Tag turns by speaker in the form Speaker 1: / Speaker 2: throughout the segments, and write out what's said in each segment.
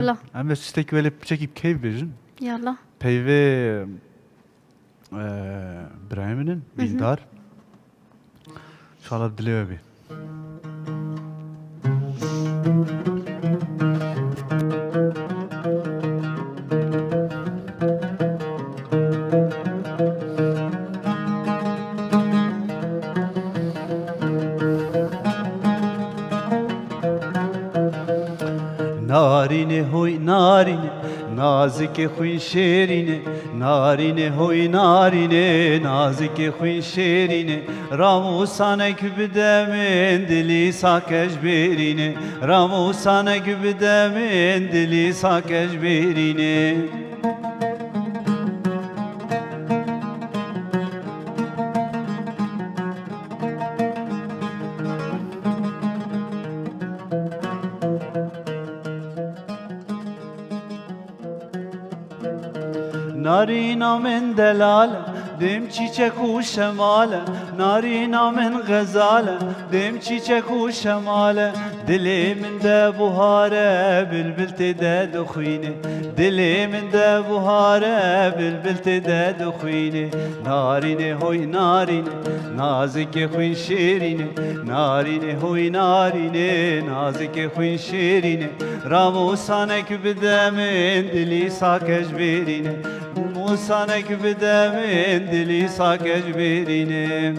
Speaker 1: يلا
Speaker 2: Em de sisteki böyle çekip keyif verin.
Speaker 1: يلا
Speaker 2: Peyve Brahim'in bildar. İnşallah diliyor bir. Narine hoy narine, nazik huy şerine. Narine hoy narine, nazik huy şerine. Ramusane kübdemin dili sakejberine. Ramusane kübdemin dili sakejberine. Narina men delale, dem çiçek u şemale. Narina men gazale, dem çiçek u şemale. Dilimin de buhare, bülbül de dukhine. Dilimin de buhare, bülbül de dukhine. Narine hoy narine, nazik huy şirine. Narine hoy narine, nazik huy şirine. Ramusane kübdemin dili sakejberine. Musane kübdemin dili sakejberine.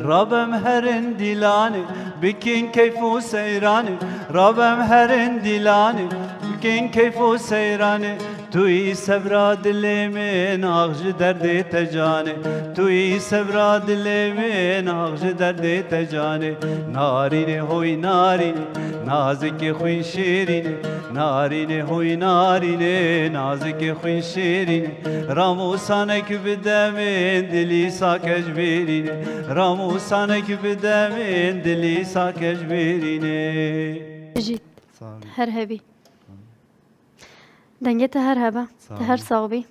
Speaker 2: Rabbim herin dilani, bikin keyfu seyrani. Rabbim herin dilani, bikin keyfu seyrani. Tuyi sevra dilimin ağzı derdi tecani. Tuyi sevra dilimin ağzı derdi tecani. Narine hoy narine, nazik huy şirine. Narine hoy narine, nazik huy şirine. Ramusane kübdemin dili sakejberine. Ramusane kübdemin dili sakejberine.
Speaker 1: جيت
Speaker 2: Sağ olun.
Speaker 1: هرهبي دنجتها هرهبة
Speaker 2: صعب.
Speaker 1: تهر صاغبي